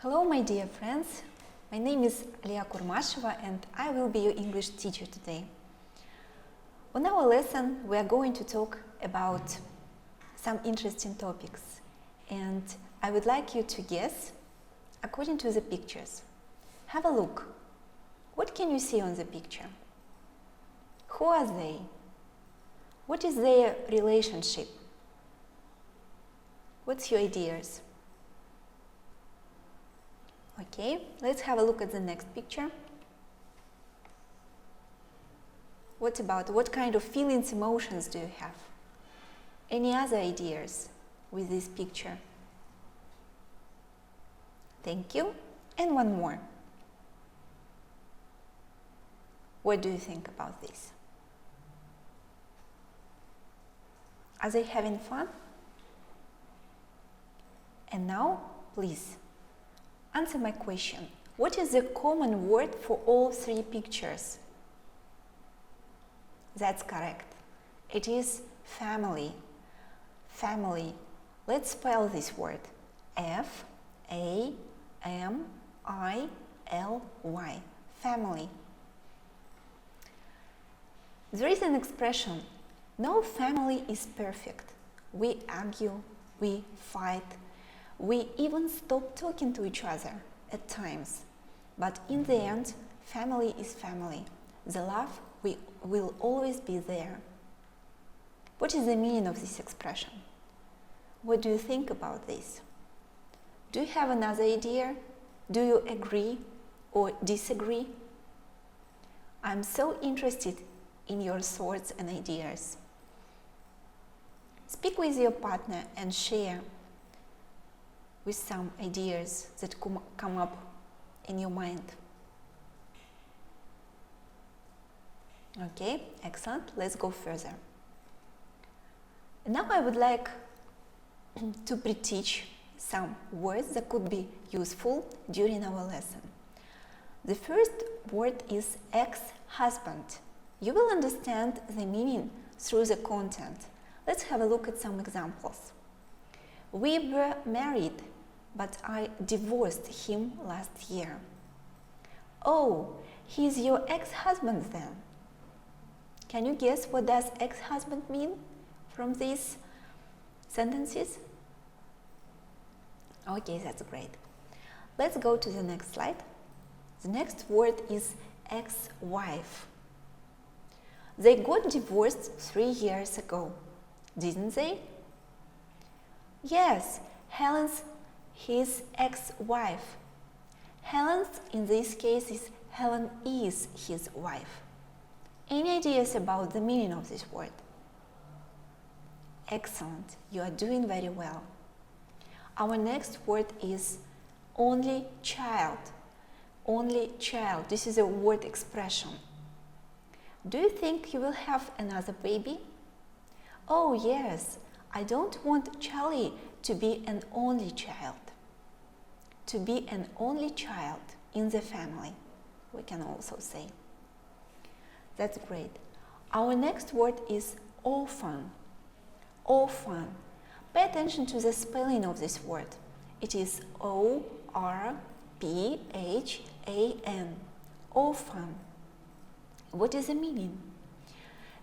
Hello, my dear friends. My name is Kурмашева and I will be your English teacher today. On our lesson, we are going to talk about some interesting topics, and I would like you to guess according to the pictures. Have a look. What can you see on the picture? Who are they? What is their relationship? What's your ideas? Okay, let's have a look at the next picture. What about what kind of feelings, emotions do you have? Any other ideas with this picture? Thank you. And one more. What do you think about this? Are they having fun? And now, please, answer my question. What is the common word for all three pictures? That's correct. It is family. Family. Let's spell this word. F-A-M-I-L-Y. Family. There is an expression, no family is perfect. We argue, we fight, we even stop talking to each other at times. But in the end, family is family. The love will always be there. What is the meaning of this expression? What do you think about this? Do you have another idea? Do you agree or disagree? I'm so interested in your thoughts and ideas. Speak with your partner and share with some ideas that come up in your mind. Okay, excellent. Let's go further. Now I would like to pre-teach some words that could be useful during our lesson. The first word is ex-husband. You will understand the meaning through the content. Let's have a look at some examples. We were married, but I divorced him last year. Oh, he's your ex-husband then. Can you guess what does ex-husband mean from these sentences? Okay, that's great. Let's go to the next slide. The next word is ex-wife. They got divorced 3 years ago, didn't they? Yes, Helen's his ex-wife. Helen's in this case is Helen is his wife. Any ideas about the meaning of this word? Excellent, you are doing very well. Our next word is only child. Only child, this is a word expression. Do you think you will have another baby? Oh yes, I don't want Charlie to be an only child. To be an only child in the family, we can also say. That's great. Our next word is orphan. Orphan. Pay attention to the spelling of this word. It is O-R-P-H-A-N. Orphan. What is the meaning?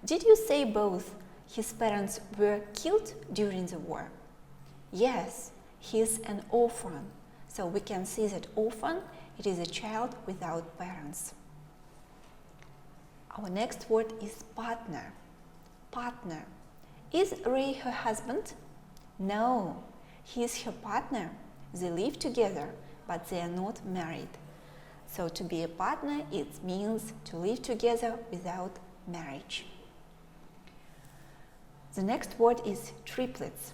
Did you say both his parents were killed during the war? Yes, he is an orphan. So we can see that orphan, it is a child without parents. Our next word is partner. Partner. Is Ray her husband? No, he is her partner. They live together, but they are not married. So to be a partner, it means to live together without marriage. The next word is triplets.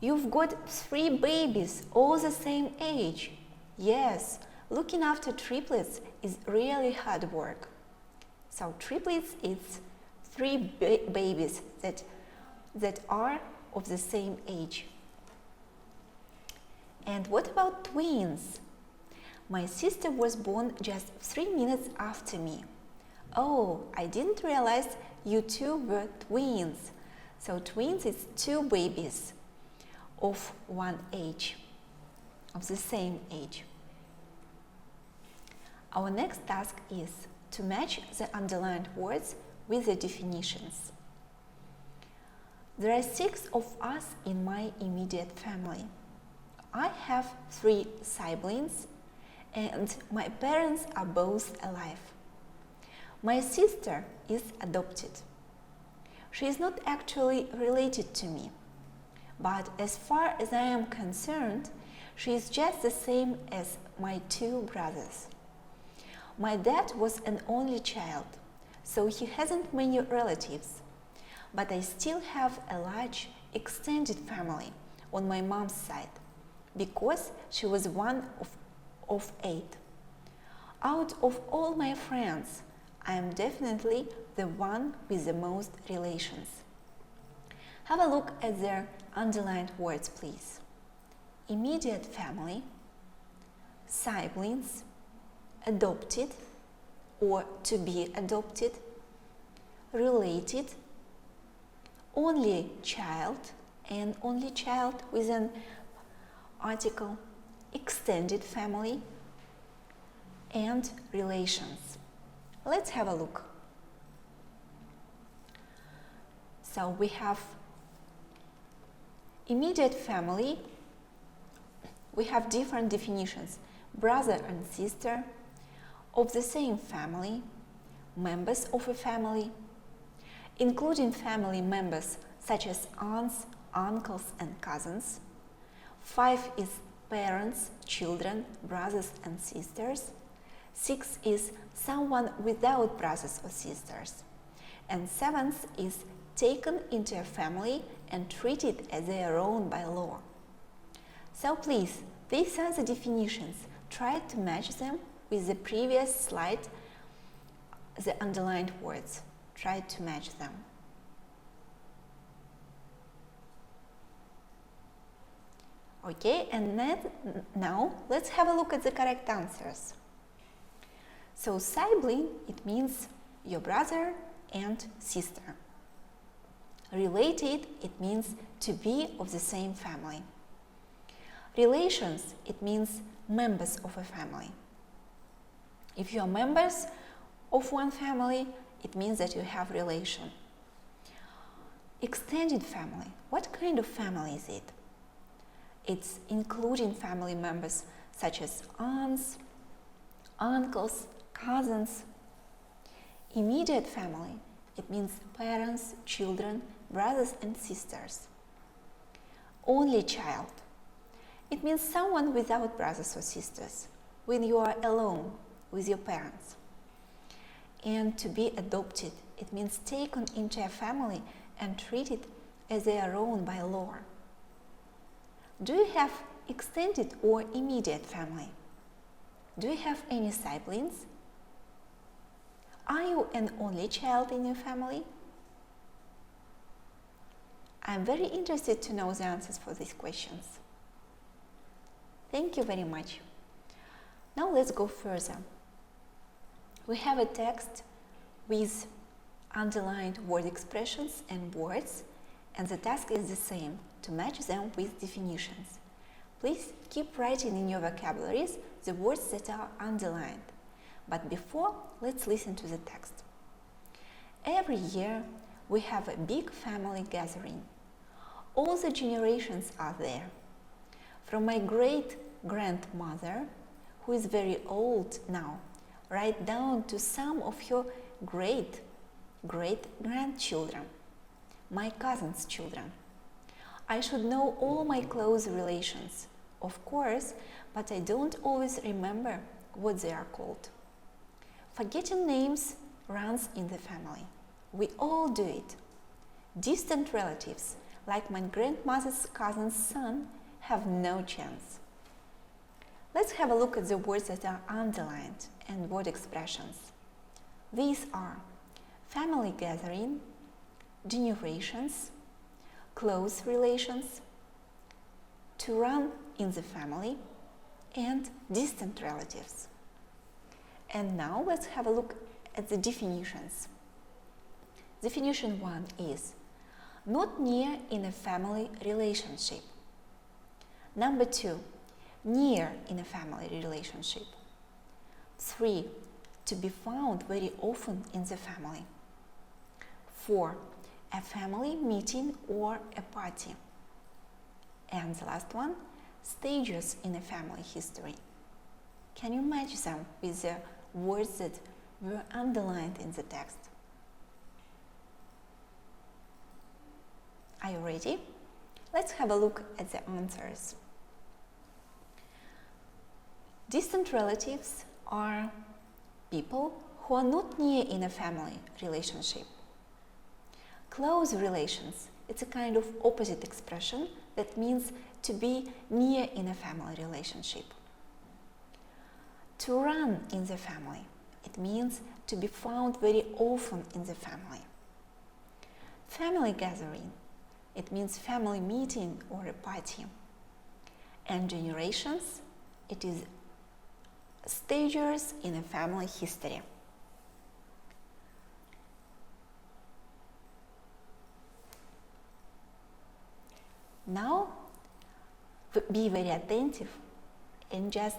You've got 3 babies, all the same age. Yes, looking after triplets is really hard work. So triplets is 3 babies that are of the same age. And what about twins? My sister was born just 3 minutes after me. Oh, I didn't realize you two were twins. So twins is 2 babies of one age. of the same age. Our next task is to match the underlined words with the definitions. There are 6 of us in my immediate family. I have 3 siblings and my parents are both alive. My sister is adopted. She is not actually related to me, but as far as I am concerned, she is just the same as my 2 brothers. My dad was an only child, so he hasn't many relatives, but I still have a large extended family on my mom's side, because she was one of 8. Out of all my friends, I am definitely the one with the most relations. Have a look at their underlined words, please. Immediate family, siblings, adopted or to be adopted, related, only child and only child with an article, extended family, and relations. Let's have a look. So we have immediate family. We have different definitions: brother and sister, of the same family, members of a family, including family members such as aunts, uncles, and cousins. 5 is parents, children, brothers and sisters. 6 is someone without brothers or sisters. And 7 is taken into a family and treated as their own by law. So please, these are the definitions. Try to match them with the previous slide, the underlined words. Try to match them. Okay, and now let's have a look at the correct answers. So sibling, it means your brother and sister. Related, it means to be of the same family. Relations, it means members of a family. If you are members of one family, it means that you have relation. Extended family, what kind of family is it? It's including family members such as aunts, uncles, cousins. Immediate family, it means parents, children, brothers and sisters. Only child, it means someone without brothers or sisters, when you are alone with your parents. And to be adopted, it means taken into a family and treated as their own by law. Do you have extended or immediate family? Do you have any siblings? Are you an only child in your family? I'm very interested to know the answers for these questions. Thank you very much. Now let's go further. We have a text with underlined word expressions and words, and the task is the same, to match them with definitions. Please keep writing in your vocabularies the words that are underlined. But before, let's listen to the text. Every year, we have a big family gathering. All the generations are there. From my great-grandmother, who is very old now, right down to some of her great-great-grandchildren, my cousins' children. I should know all my close relations, of course, but I don't always remember what they are called. Forgetting names runs in the family. We all do it. Distant relatives, like my grandmother's cousin's son, have no chance. Let's have a look at the words that are underlined and word expressions. These are family gathering, generations, close relations, to run in the family, and distant relatives. And now let's have a look at the definitions. Definition 1 is not near in a family relationship. Number 2, near in a family relationship. 3. To be found very often in the family. 4. A family meeting or a party. And the last one, stages in a family history. Can you match them with the words that were underlined in the text? Are you ready? Let's have a look at the answers. Distant relatives are people who are not near in a family relationship. Close relations, it's a kind of opposite expression that means to be near in a family relationship. To run in the family, it means to be found very often in the family. Family gathering, it means family meeting or a party. And generations, it is stages in a family history. Now, be very attentive and just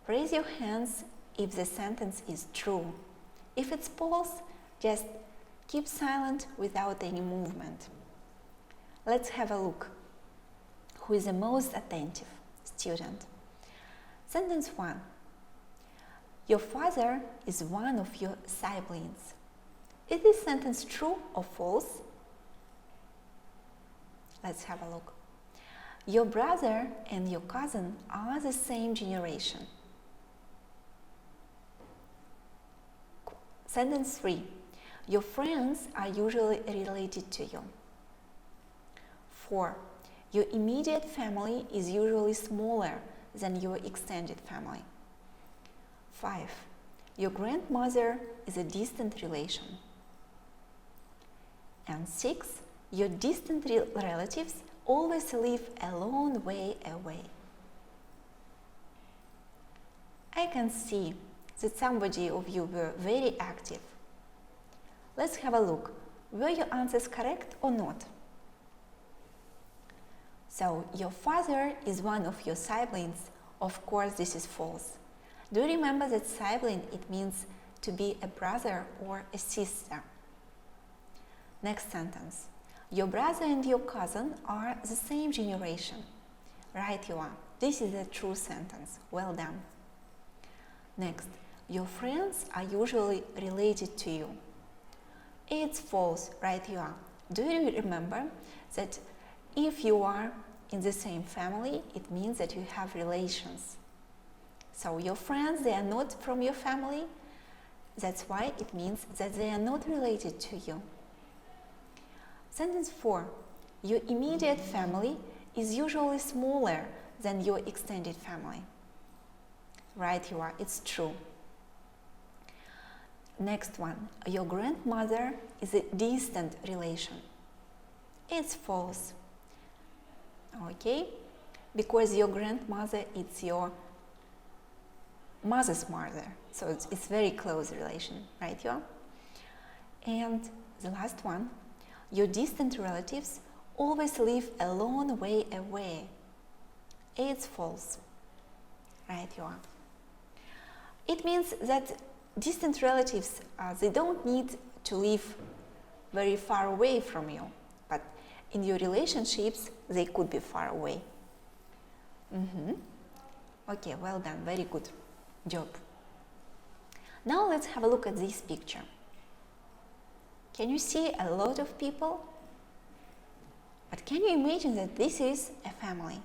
raise your hands if the sentence is true. If it's false, just keep silent without any movement. Let's have a look. Who is the most attentive student? Sentence 1. Your father is one of your siblings. Is this sentence true or false? Let's have a look. Your brother and your cousin are the same generation. Sentence 3. Your friends are usually related to you. 4. Your immediate family is usually smaller than your extended family. 5. Your grandmother is a distant relation. And 6. Your distant relatives always live a long way away. I can see that somebody of you were very active. Let's have a look. Were your answers correct or not? So, your father is one of your siblings. Of course, this is false. Do you remember that sibling, it means to be a brother or a sister? Next sentence. Your brother and your cousin are the same generation. Right you are. This is a true sentence. Well done. Next. Your friends are usually related to you. It's false. Right you are. Do you remember that if you are in the same family, it means that you have relations. So your friends, they are not from your family. That's why it means that they are not related to you. Sentence 4. Your immediate family is usually smaller than your extended family. Right you are. It's true. Next one. Your grandmother is a distant relation. It's false. Okay? Because your grandmother is your mother's mother. So it's very close relation. Right you are? And the last one. Your distant relatives always live a long way away. It's false. Right you are. It means that distant relatives, they don't need to live very far away from you, but in your relationships, they could be far away. Okay, well done, very good job. Now let's have a look at this picture. Can you see a lot of people? But can you imagine that this is a family?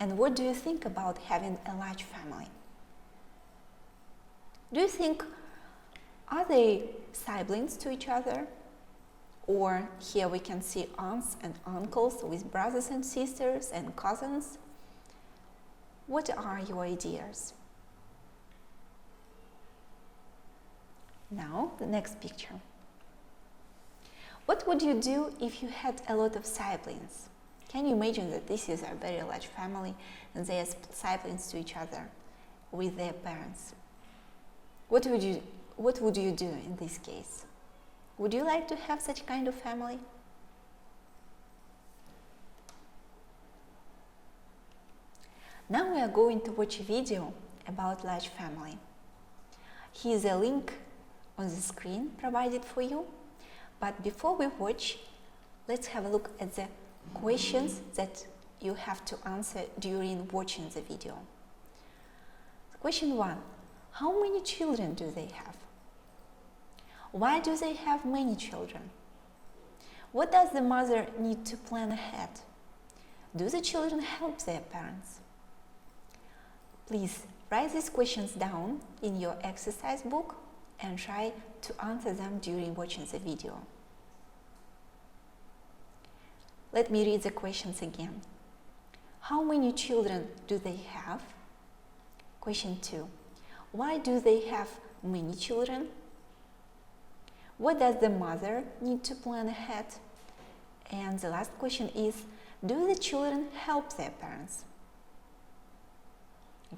And what do you think about having a large family? Do you think, are they siblings to each other? Or here we can see aunts and uncles with brothers and sisters and cousins. What are your ideas? Now, the next picture. What would you do if you had a lot of siblings? Can you imagine that this is a very large family and they are siblings to each other with their parents? What would you do in this case? Would you like to have such kind of family? Now we are going to watch a video about large family. Here is a link on the screen provided for you. But before we watch, let's have a look at the questions that you have to answer during watching the video. Question 1. How many children do they have? Why do they have many children? What does the mother need to plan ahead? Do the children help their parents? Please write these questions down in your exercise book and try to answer them during watching the video. Let me read the questions again. How many children do they have? Question 2. Why do they have many children? What does the mother need to plan ahead? And the last question is, do the children help their parents?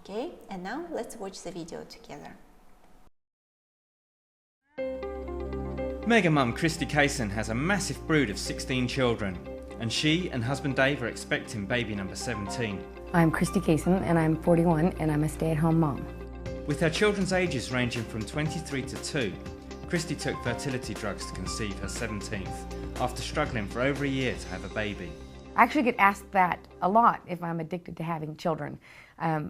Okay, and now let's watch the video together. Mega mum Christy Kaysen has a massive brood of 16 children, and she and husband Dave are expecting baby number 17. I'm Christy Kaysen and I'm 41 and I'm a stay-at-home mom. With her children's ages ranging from 23 to 2, Christy took fertility drugs to conceive her 17th after struggling for over a year to have a baby. I actually get asked that a lot if I'm addicted to having children.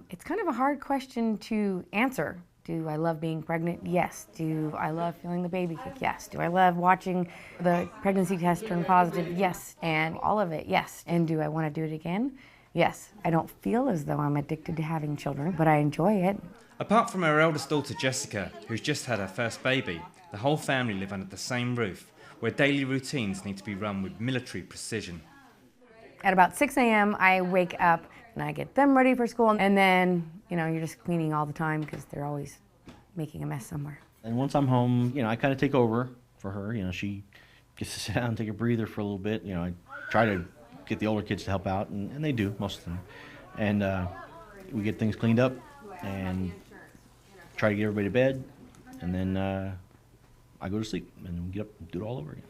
It's kind of a hard question to answer. Do I love being pregnant? Yes. Do I love feeling the baby kick? Yes. Do I love watching the pregnancy test turn positive? Yes. And all of it? Yes. And do I want to do it again? Yes. I don't feel as though I'm addicted to having children, but I enjoy it. Apart from her eldest daughter Jessica, who's just had her first baby, the whole family live under the same roof, where daily routines need to be run with military precision. At about 6 a.m. I wake up and I get them ready for school, and then, you're just cleaning all the time because they're always making a mess somewhere. And once I'm home, I kind of take over for her. She gets to sit down and take a breather for a little bit. I try to get the older kids to help out, and they do, most of them. And we get things cleaned up and try to get everybody to bed, and then I go to sleep and get up and do it all over again.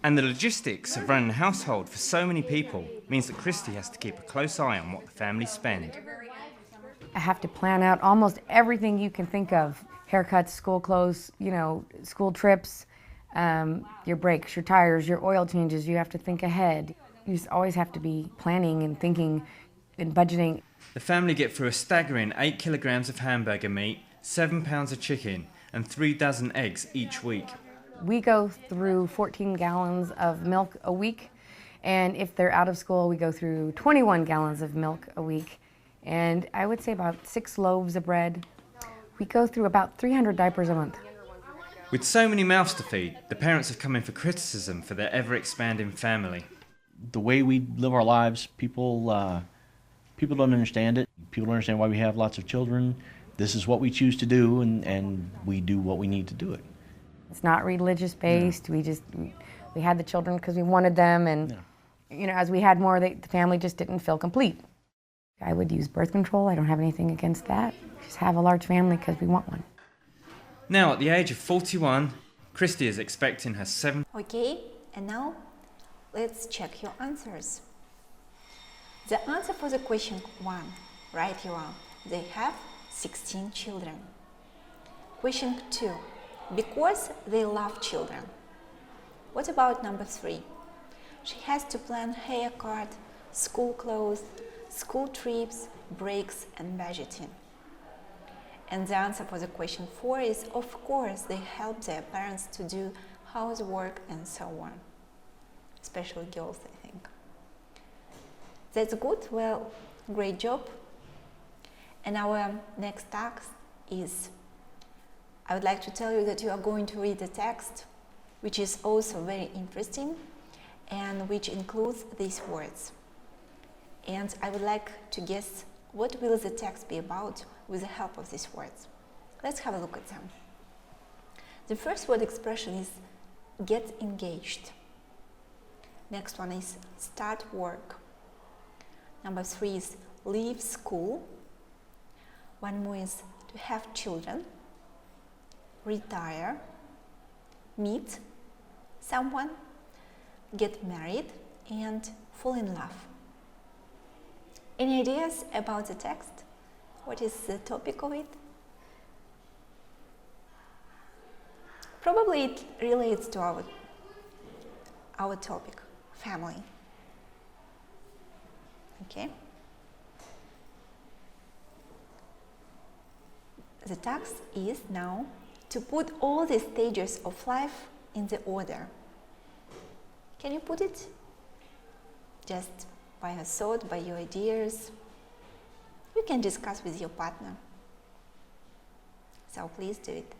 And the logistics of running a household for so many people means that Christy has to keep a close eye on what the family spend. I have to plan out almost everything you can think of. Haircuts, school clothes, school trips, your brakes, your tires, your oil changes. You have to think ahead. You just always have to be planning and thinking and budgeting. The family get through a staggering 8 kilograms of hamburger meat, 7 pounds of chicken, and 3 dozen eggs each week. We go through 14 gallons of milk a week, and if they're out of school, we go through 21 gallons of milk a week, and I would say about 6 loaves of bread. We go through about 300 diapers a month. With so many mouths to feed, the parents have come in for criticism for their ever-expanding family. The way we live our lives, people don't understand it. People don't understand why we have lots of children. This is what we choose to do, and we do what we need to do it. It's not religious based. Yeah. We had the children because we wanted them, and as we had more, the family just didn't feel complete. I would use birth control. I don't have anything against that. Just have a large family because we want one. Now, at the age of 41, Christy is expecting her 7th. Okay, and now let's check your answers. The answer for the question 1, right you are. They have 16 children. Question 2, because they love children. What about number 3? She has to plan haircut, school clothes, school trips, breaks, and budgeting. And the answer for the question 4 is, of course, they help their parents to do housework and so on. Especially girls, I think. That's good. Well, great job. And our next task is, I would like to tell you that you are going to read the text, which is also very interesting and which includes these words. And I would like to guess what will the text be about with the help of these words. Let's have a look at them. The first word expression is get engaged. Next one is start work. Number 3 is leave school. One more is to have children, retire, meet someone, get married, and fall in love. Any ideas about the text? What is the topic of it? Probably it relates to our topic, family. Okay? The task is now to put all the stages of life in the order. Can you put it? Just by your thought, by your ideas. You can discuss with your partner. So please do it.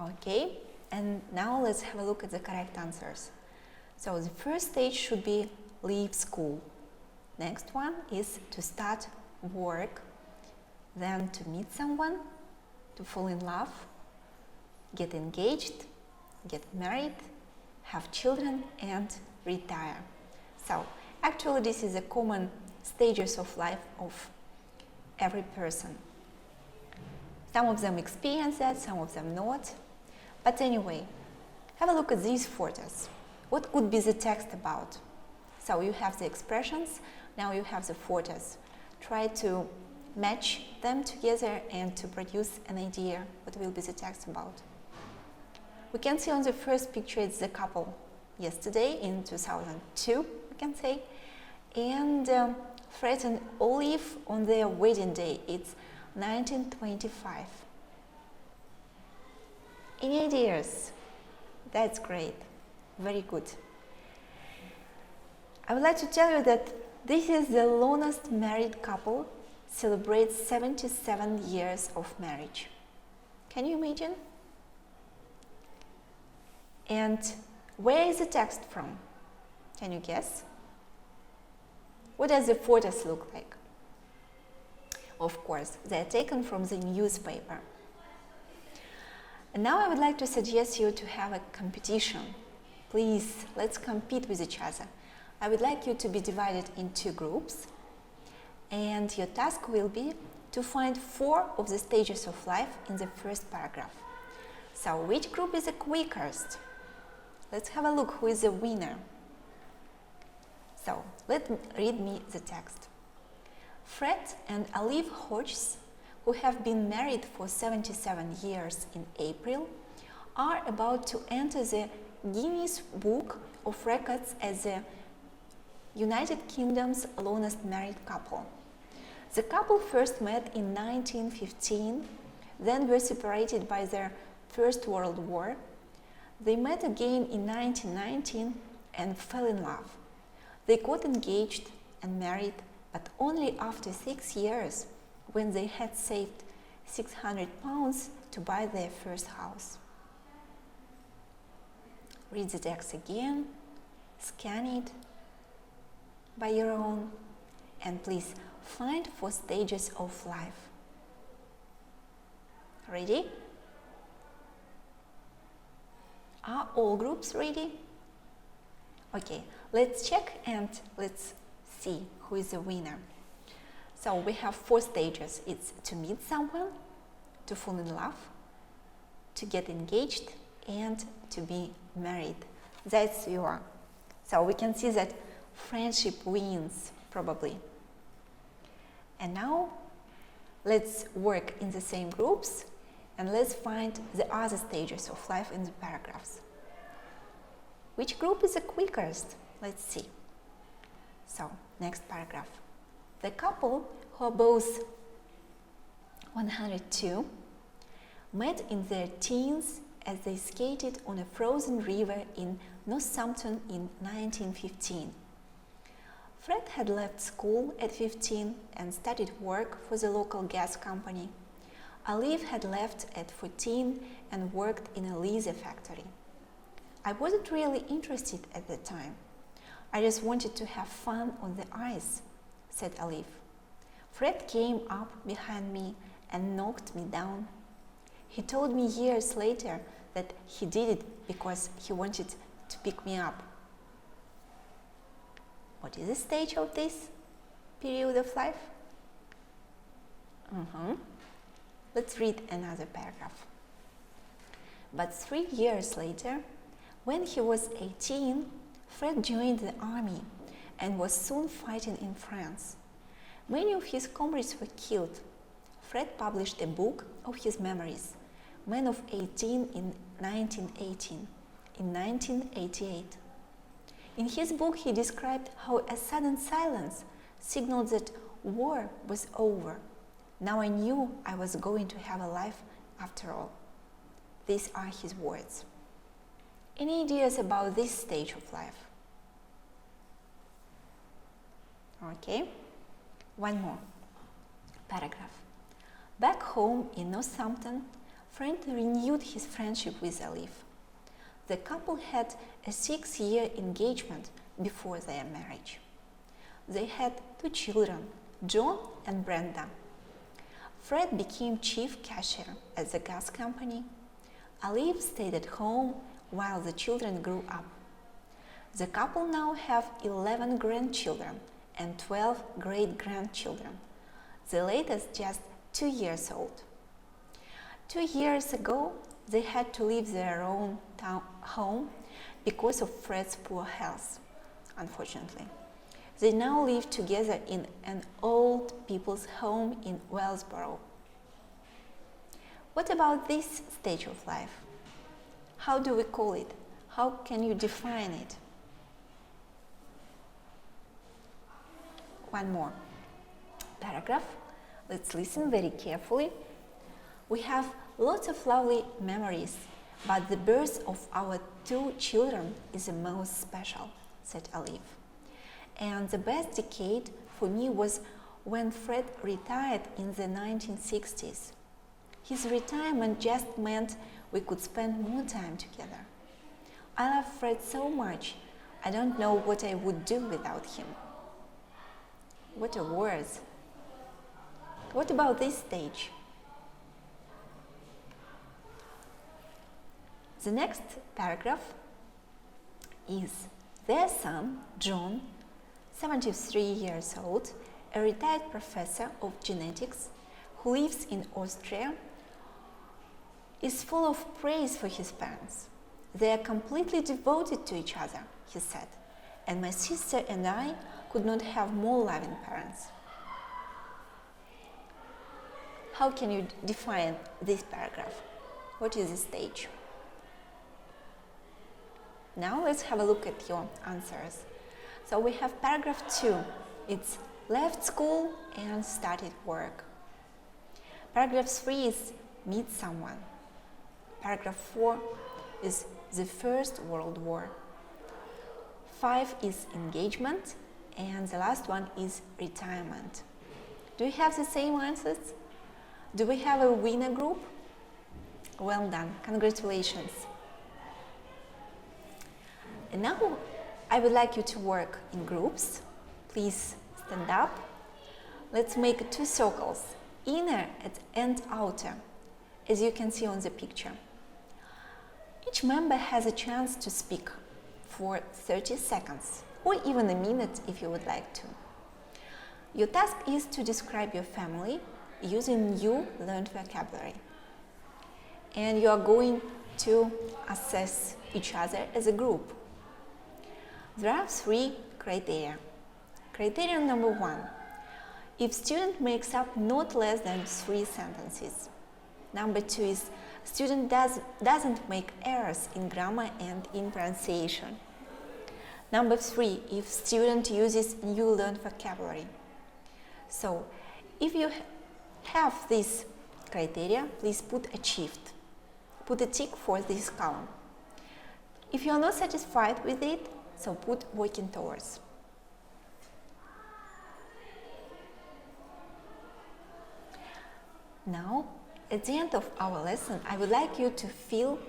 Okay, and now let's have a look at the correct answers. So the first stage should be leave school. Next one is to start work, then to meet someone, to fall in love, get engaged, get married, have children, and retire. So actually this is a common stages of life of every person. Some of them experience that, some of them not. But anyway, have a look at these photos. What could be the text about? So you have the expressions, now you have the photos. Try to match them together and to produce an idea what will be the text about. We can see on the first picture it's the couple yesterday in 2002, we can say. And Fred and Olive on their wedding day, it's 1925. Any ideas? That's great. Very good. I would like to tell you that this is the longest married couple, celebrates 77 years of marriage. Can you imagine? And where is the text from? Can you guess? What does the photos look like? Of course, they are taken from the newspaper. And now I would like to suggest you to have a competition. Please, let's compete with each other. I would like you to be divided in 2 groups, and your task will be to find 4 of the stages of life in the first paragraph. So, which group is the quickest? Let's have a look who is the winner. So, read me the text. Fred and Olive Hodges, who have been married for 77 years in April, are about to enter the Guinness Book of Records as the United Kingdom's longest married couple. The couple first met in 1915, then were separated by their First World War. They met again in 1919 and fell in love. They got engaged and married, but only after 6 years, when they had saved £600 to buy their first house. Read the text again, scan it by your own, and please find 4 stages of life. Ready? Are all groups ready? Okay, let's check and let's see who is the winner. So we have 4 stages. It's to meet someone, to fall in love, to get engaged, and to be married. That's your. So we can see that friendship wins, probably. And now let's work in the same groups and let's find the other stages of life in the paragraphs. Which group is the quickest? Let's see. So, next paragraph. The couple, who are both 102, met in their teens as they skated on a frozen river in Northampton in 1915. Fred had left school at 15 and started work for the local gas company. Olive had left at 14 and worked in a leather factory. I wasn't really interested at the time. I just wanted to have fun on the ice, said Olive. Fred came up behind me and knocked me down. He told me years later that he did it because he wanted to pick me up. What is the stage of this period of life? Let's read another paragraph. But 3 years later, when he was 18, Fred joined the army and was soon fighting in France. Many of his comrades were killed. Fred published a book of his memories, Man of 18, in 1918. In 1988. In his book, he described how a sudden silence signaled that war was over. Now I knew I was going to have a life after all. These are his words. Any ideas about this stage of life? Okay, one more paragraph. Back home in Northampton, Fred renewed his friendship with Olive. The couple had a 6-year engagement before their marriage. They had 2 children, John and Brenda. Fred became chief cashier at the gas company. Olive stayed at home while the children grew up. The couple now have 11 grandchildren and 12 great-grandchildren, the latest just 2 years old. 2 years ago, they had to leave their own home because of Fred's poor health, unfortunately. They now live together in an old people's home in Wellsboro. What about this stage of life? How do we call it? How can you define it? One more paragraph. Let's listen very carefully. We have lots of lovely memories, but the birth of our 2 children is the most special, said Olive. And the best decade for me was when Fred retired in the 1960s. His retirement just meant we could spend more time together. I love Fred so much, I don't know what I would do without him. What a words! What about this stage? The next paragraph is their son, John, 73 years old, a retired professor of genetics who lives in Austria, is full of praise for his parents. They are completely devoted to each other, he said, and my sister and I could not have more loving parents. How can you define this paragraph? What is the stage? Now let's have a look at your answers. So we have paragraph 2. It's left school and started work. Paragraph 3 is meet someone. Paragraph 4 is the First World War. 5 is engagement, and the last one is retirement. Do you have the same answers? Do we have a winner group? Well done, congratulations. And now I would like you to work in groups. Please stand up. Let's make 2 circles, inner and outer, as you can see on the picture. Each member has a chance to speak for 30 seconds, or even a minute if you would like to. Your task is to describe your family using new learned vocabulary. And you are going to assess each other as a group. There are 3 criteria. Criterion number 1. If student makes up not less than 3 sentences. Number 2 is student doesn't make errors in grammar and in pronunciation. Number 3, if student uses new learned vocabulary. So, if you have this criteria, please put achieved. Put a tick for this column. If you are not satisfied with it, so put working towards. Now, at the end of our lesson, I would like you to fill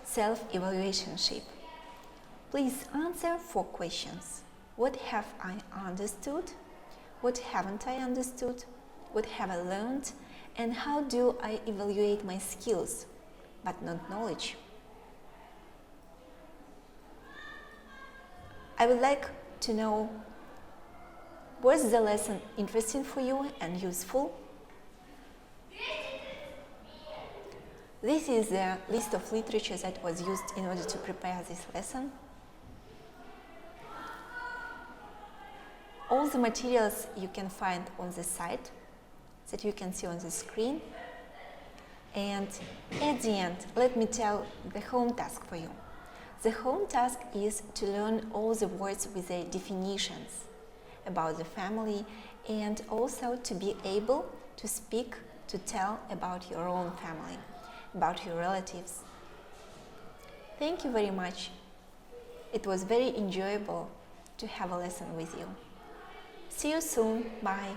self-evaluation sheet. Please answer 4 questions. What have I understood? What haven't I understood? What have I learned? And how do I evaluate my skills, but not knowledge? I would like to know, was the lesson interesting for you and useful? This is the list of literature that was used in order to prepare this lesson. All the materials you can find on the site that you can see on the screen. And at the end, let me tell the home task for you. The home task is to learn all the words with their definitions about the family, and also to be able to speak, to tell about your own family, about your relatives. Thank you very much. It was very enjoyable to have a lesson with you. See you soon. Bye.